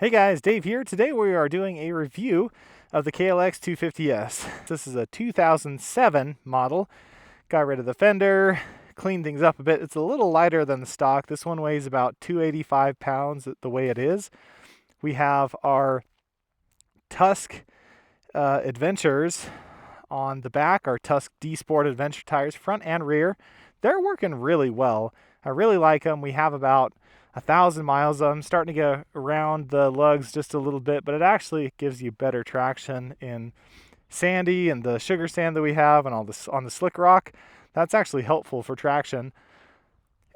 Hey guys, Dave here. Today we are doing a review of the KLX250S. This is a 2007 model. Got rid of the fender, cleaned things up a bit. It's a little lighter than the stock. This one weighs about 285 pounds the way it is. We have our Tusk Adventures on the back, our Tusk D Sport Adventure tires, front and rear. They're working really well. I really like them. We have about 1,000 miles of them, starting to get around the lugs just a little bit, but it actually gives you better traction in sandy and the sugar sand that we have and all this on the slick rock. That's actually helpful for traction.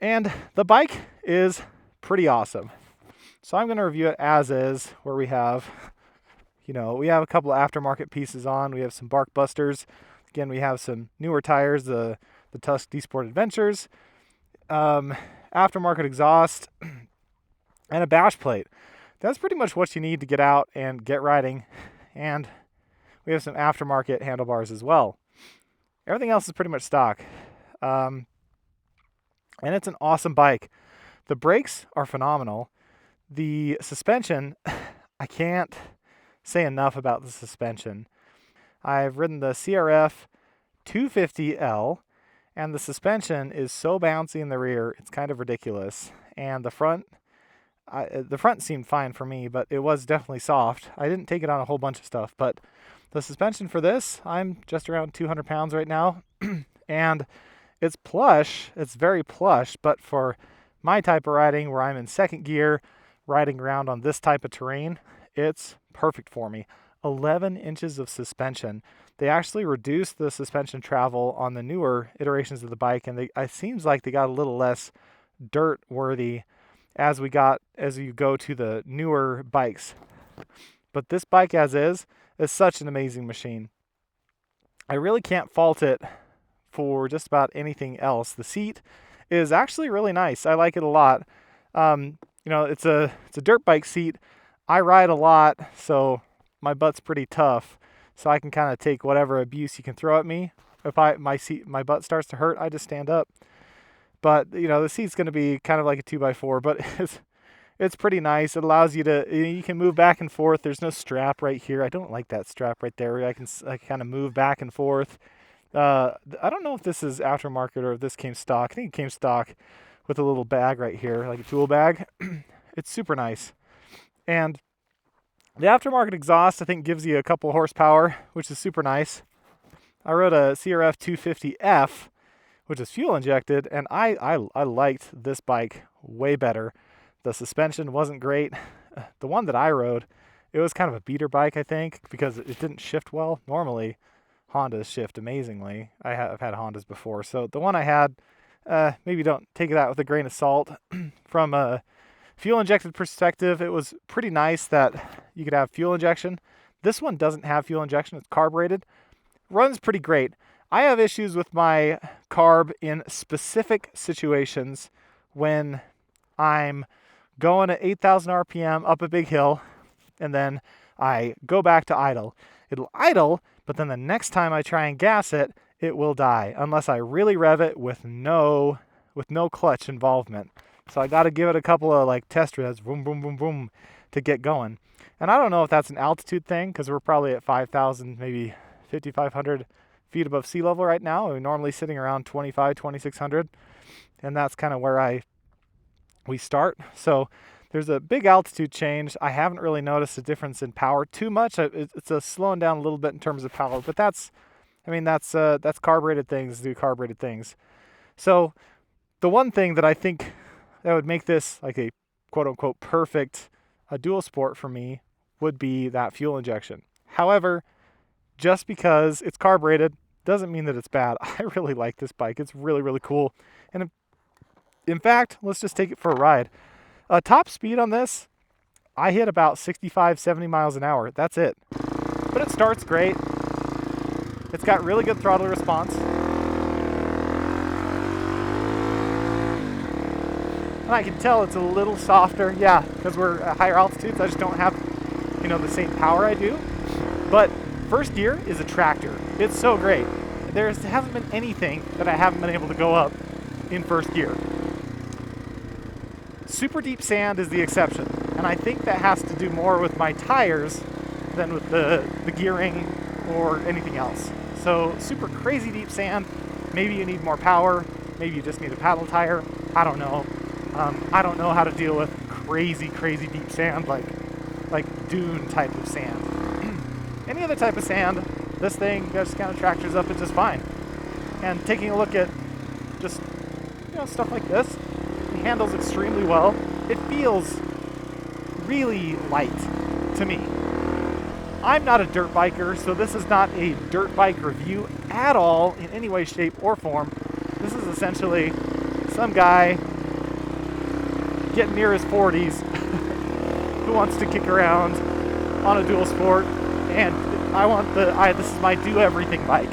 And the bike is pretty awesome. So I'm going to review it as is, where we have, we have a couple of aftermarket pieces on. We have some bark busters. Again, we have some newer tires, the Tusk D Sport Adventures. Aftermarket exhaust, and a bash plate. That's pretty much what you need to get out and get riding. And we have some aftermarket handlebars as well. Everything else is pretty much stock. And it's an awesome bike. The brakes are phenomenal. The suspension, I can't say enough about the suspension. I've ridden the CRF 250L. And the suspension is so bouncy in the rear, it's kind of ridiculous. And the front seemed fine for me, but it was definitely soft. I didn't take it on a whole bunch of stuff, but the suspension for this, I'm just around 200 pounds right now. And it's plush, it's very plush, but for my type of riding, where I'm in second gear, riding around on this type of terrain, it's perfect for me. 11 inches of suspension. They actually reduced the suspension travel on the newer iterations of the bike, and it seems like they got a little less dirt worthy as you go to the newer bikes. But this bike as is such an amazing machine. I really can't fault it for just about anything else. The seat is actually really nice. I like it a lot. It's a dirt bike seat. I ride a lot, so my butt's pretty tough. So I can kind of take whatever abuse you can throw at me. If my butt starts to hurt, I just stand up. But the seat's going to be kind of like a 2x4, but it's pretty nice. It allows you can move back and forth. There's no strap right here. I don't like that strap right there. I can kind of move back and forth. I don't know if this is aftermarket or if this came stock. I think it came stock with a little bag right here, like a tool bag. It's super nice. And the aftermarket exhaust, I think, gives you a couple horsepower, which is super nice. I rode a CRF 250F, which is fuel injected, and I liked this bike way better. The suspension wasn't great. The one that I rode, it was kind of a beater bike, I think, because it didn't shift well. Normally, Hondas shift amazingly. I've had Hondas before, so the one I had, maybe don't take that with a grain of salt. From a fuel injected perspective, it was pretty nice that you could have fuel injection. This one doesn't have fuel injection. It's carbureted. Runs pretty great. I have issues with my carb in specific situations when I'm going at 8,000 RPM up a big hill, and then I go back to idle. It'll idle, but then the next time I try and gas it, it will die unless I really rev it with no clutch involvement. So I got to give it a couple of test revs, boom, boom, boom, boom, to get going. And I don't know if that's an altitude thing, because we're probably at 5,000, maybe 5,500 feet above sea level right now. We're normally sitting around 2,600, and that's kind of where we start. So there's a big altitude change. I haven't really noticed a difference in power too much. It's a slowing down a little bit in terms of power, but that's carbureted things do carbureted things. So the one thing that I think that would make this like a quote-unquote perfect dual sport for me would be that fuel injection. However, just because it's carbureted doesn't mean that it's bad. I really like this bike. It's really, really cool. And in fact, let's just take it for a ride. Top speed on this, I hit about 65, 70 miles an hour. That's it. But it starts great. It's got really good throttle response. And I can tell it's a little softer, because we're at higher altitudes. I just don't have, the same power I do. But first gear is a tractor. It's so great. There hasn't been anything that I haven't been able to go up in first gear. Super deep sand is the exception. And I think that has to do more with my tires than with the gearing or anything else. So super crazy deep sand, maybe you need more power, maybe you just need a paddle tire, I don't know. I don't know how to deal with crazy deep sand like dune type of sand. Any other type of sand, this thing just kind of tractors up it just fine. And taking a look at just, stuff like this, it handles extremely well. It feels really light to me. I'm not a dirt biker, so this is not a dirt bike review at all in any way, shape, or form. This is essentially some guy getting near his 40s who wants to kick around on a dual sport, and this is my do everything bike.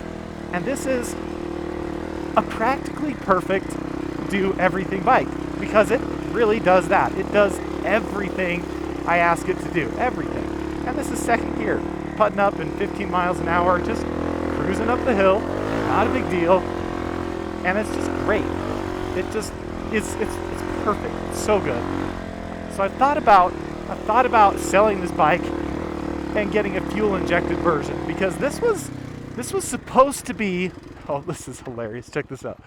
And this is a practically perfect do everything bike because it really does that. It does everything I ask it to do, everything. And this is second gear, putting up in 15 miles an hour, just cruising up the hill, not a big deal, and it's just great. It just it's perfect. It's so good. So I thought about selling this bike and getting a fuel injected version because this was supposed to be. Oh, this is hilarious. Check this out.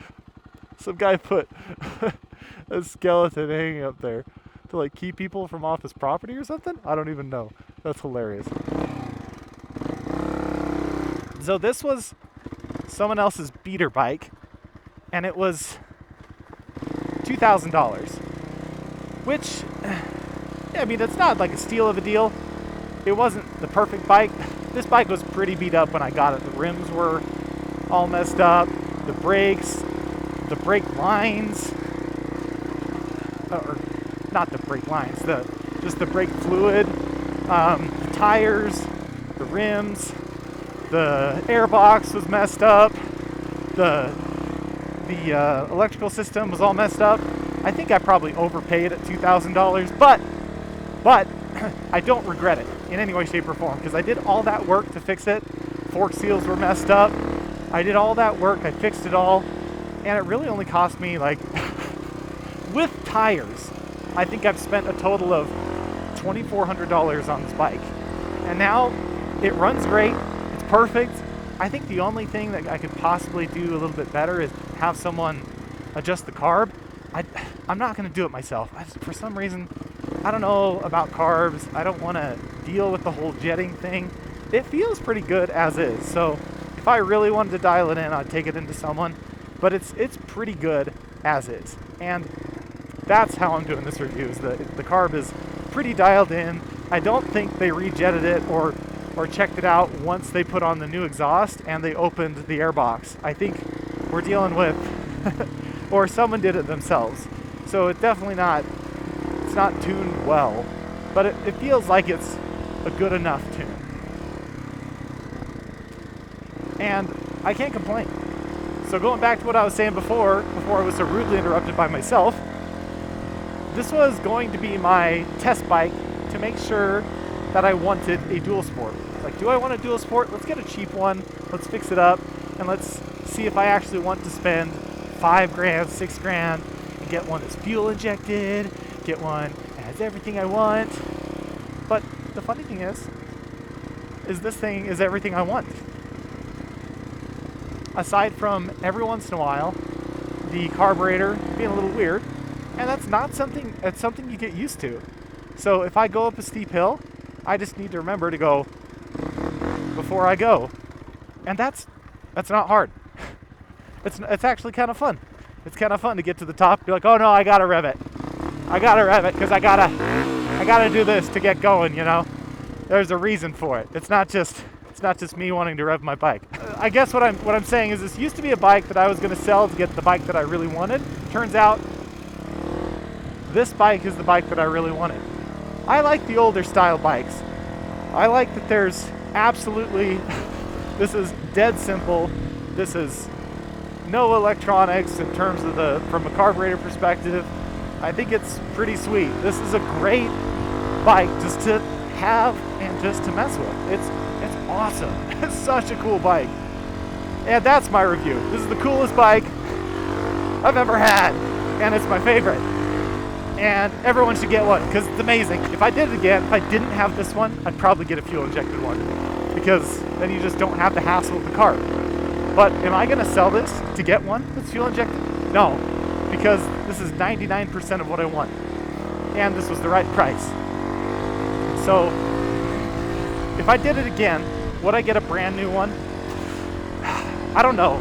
Some guy put a skeleton hanging up there to like keep people from off his property or something? I don't even know. That's hilarious. So this was someone else's beater bike, and it was $2,000, which, I mean, it's not like a steal of a deal. It wasn't the perfect bike. This bike was pretty beat up when I got it. The rims were all messed up. The brakes, the brake lines, or not the brake lines, just the brake fluid, the tires, the rims, the airbox was messed up, the electrical system was all messed up. I think I probably overpaid at $2,000, but I don't regret it in any way, shape, or form because I did all that work to fix it. Fork seals were messed up. I did all that work. I fixed it all, and it really only cost me like with tires. I think I've spent a total of $2,400 on this bike, and now it runs great. It's perfect. I think the only thing that I could possibly do a little bit better is have someone adjust the carb. I'm not going to do it myself. For some reason, I don't know about carbs. I don't want to deal with the whole jetting thing. It feels pretty good as is. So if I really wanted to dial it in, I'd take it into someone. But it's pretty good as is. And that's how I'm doing this review. Is the carb is pretty dialed in. I don't think they rejetted it or checked it out once they put on the new exhaust and they opened the airbox. I think we're dealing with, or someone did it themselves. So it's definitely not tuned well, but it feels like it's a good enough tune. And I can't complain. So going back to what I was saying before I was so rudely interrupted by myself, this was going to be my test bike to make sure that I wanted a dual sport. Like, do I want a dual sport? Let's get a cheap one, let's fix it up, and let's see if I actually want to spend $5,000, $6,000 and get one that's fuel injected, get one that has everything I want. But the funny thing is this thing is everything I want. Aside from every once in a while, the carburetor being a little weird, and that's something you get used to. So if I go up a steep hill, I just need to remember to go before I go. And that's not hard. It's actually kind of fun. It's kind of fun to get to the top, be like, oh no, I gotta rev it because I gotta do this to get going, you know. There's a reason for it. It's not just me wanting to rev my bike. I guess what I'm saying is this used to be a bike that I was going to sell to get the bike that I really wanted. Turns out this bike is the bike that I really wanted. I like the older style bikes. I like that there's absolutely, this is dead simple. This is no electronics in terms of from a carburetor perspective. I think it's pretty sweet. This is a great bike just to have and just to mess with. It's awesome. It's such a cool bike. And that's my review. This is the coolest bike I've ever had, and it's my favorite. And everyone should get one because it's amazing. If I did it again, if I didn't have this one, I'd probably get a fuel injected one because then you just don't have the hassle of the car. But am I going to sell this to get one that's fuel injected? No, because this is 99% of what I want. And this was the right price. So if I did it again, would I get a brand new one? I don't know.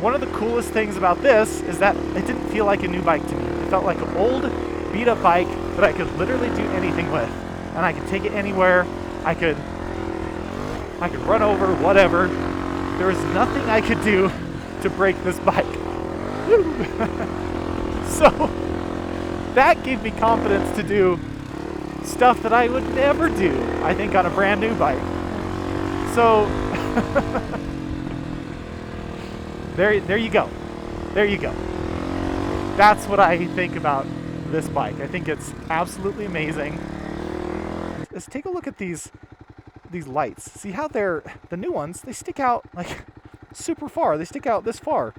One of the coolest things about this is that it didn't feel like a new bike to me. It felt like an old, beat-up bike that I could literally do anything with. And I could take it anywhere. I could run over, whatever. There was nothing I could do to break this bike. So that gave me confidence to do stuff that I would never do, I think, on a brand new bike. So there you go. There you go. That's what I think about this bike. I think it's absolutely amazing. Let's take a look at these lights. See how the new ones, they stick out like super far. They stick out this far.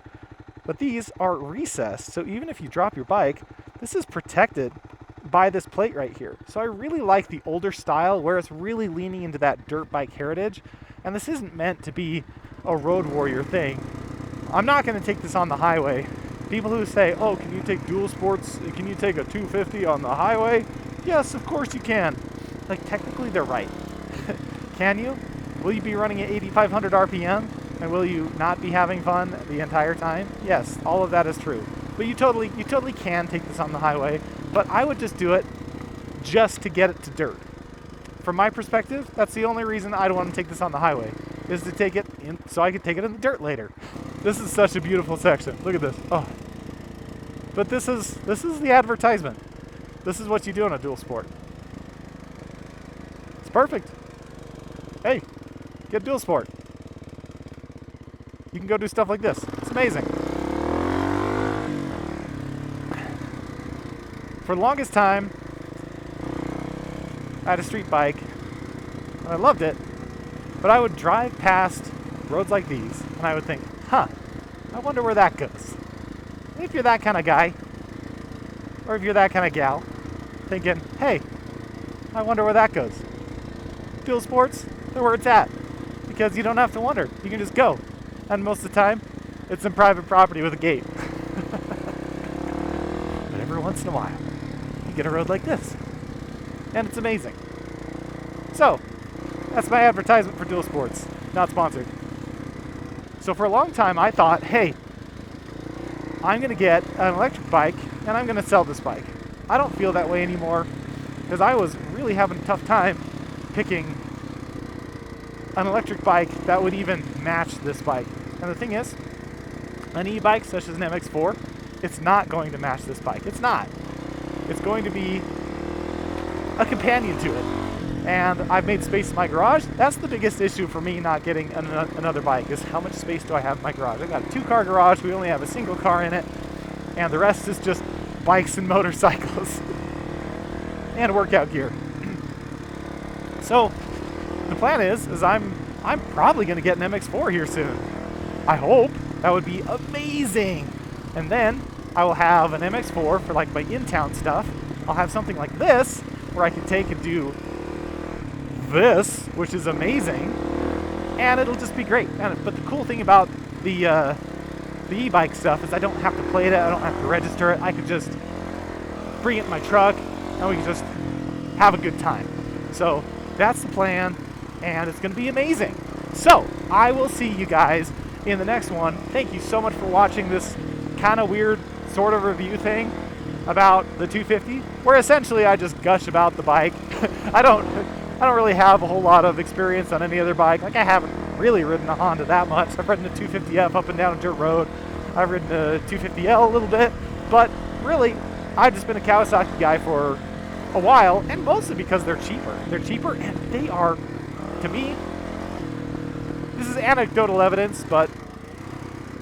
But these are recessed, so even if you drop your bike, this is protected by this plate right here. So I really like the older style where it's really leaning into that dirt bike heritage. And this isn't meant to be a road warrior thing. I'm not going to take this on the highway. People who say, oh, can you take dual sports? Can you take a 250 on the highway? Yes, of course you can. Like, technically they're right. Can you? Will you be running at 8,500 RPM? And will you not be having fun the entire time? Yes, all of that is true. But you totally can take this on the highway. But I would just do it just to get it to dirt. From my perspective, that's the only reason I don't want to take this on the highway, is to take it in so I could take it in the dirt later. This is such a beautiful section. Look at this. Oh. But this is the advertisement. This is what you do on a dual sport. It's perfect. Hey, get dual sport. You can go do stuff like this. It's amazing. For the longest time, I had a street bike. I loved it, but I would drive past roads like these, and I would think, huh, I wonder where that goes. And if you're that kind of guy, or if you're that kind of gal, thinking, hey, I wonder where that goes. Dual sports, they're where it's at, because you don't have to wonder. You can just go. And most of the time, it's in private property with a gate. But every once in a while, you get a road like this. And it's amazing. So, that's my advertisement for dual sports. Not sponsored. So for a long time, I thought, hey, I'm going to get an electric bike, and I'm going to sell this bike. I don't feel that way anymore, because I was really having a tough time picking an electric bike that would even match this bike. And the thing is, an e-bike such as an MX4, it's not going to match this bike. It's not. It's going to be a companion to it. And I've made space in my garage. That's the biggest issue for me not getting another bike, is how much space do I have in my garage. I've got a 2-car garage. We only have a single car in it. And the rest is just bikes and motorcycles and workout gear. So the plan is I'm probably going to get an MX4 here soon. I hope. That would be amazing. And then I will have an MX4 for like my in-town stuff. I'll have something like this where I can take and do this, which is amazing, and it'll just be great. But the cool thing about the e-bike stuff is I don't have to plate it. I don't have to register it. I could just bring it in my truck, and we can just have a good time. So that's the plan, and it's going to be amazing. So I will see you guys in the next one. Thank you so much for watching this kind of weird sort of review thing about the 250, where essentially I just gush about the bike. I don't really have a whole lot of experience on any other bike. Like, I haven't really ridden a Honda that much. I've ridden a 250F up and down a dirt road. I've ridden a 250L a little bit, but really, I've just been a Kawasaki guy for a while, and mostly because they're cheaper. They're cheaper, and they are, to me, this is anecdotal evidence, but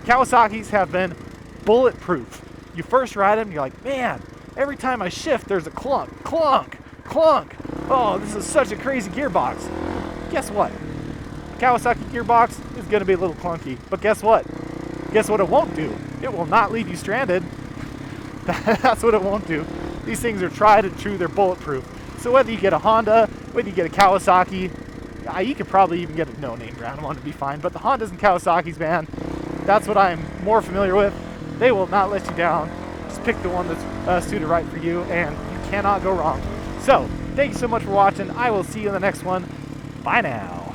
Kawasaki's have been bulletproof. You first ride them, you're like, man, every time I shift, there's a clunk, clunk, clunk. Oh, this is such a crazy gearbox. Guess what? Kawasaki gearbox is going to be a little clunky, but guess what? Guess what it won't do? It will not leave you stranded. That's what it won't do. These things are tried and true, they're bulletproof. So whether you get a Honda, whether you get a Kawasaki, you could probably even get a no-name brand one to be fine, but the Hondas and Kawasaki's, man, that's what I'm more familiar with. They will not let you down. Just pick the one that's suited right for you, and you cannot go wrong. So, thank you so much for watching. I will see you in the next one. Bye now.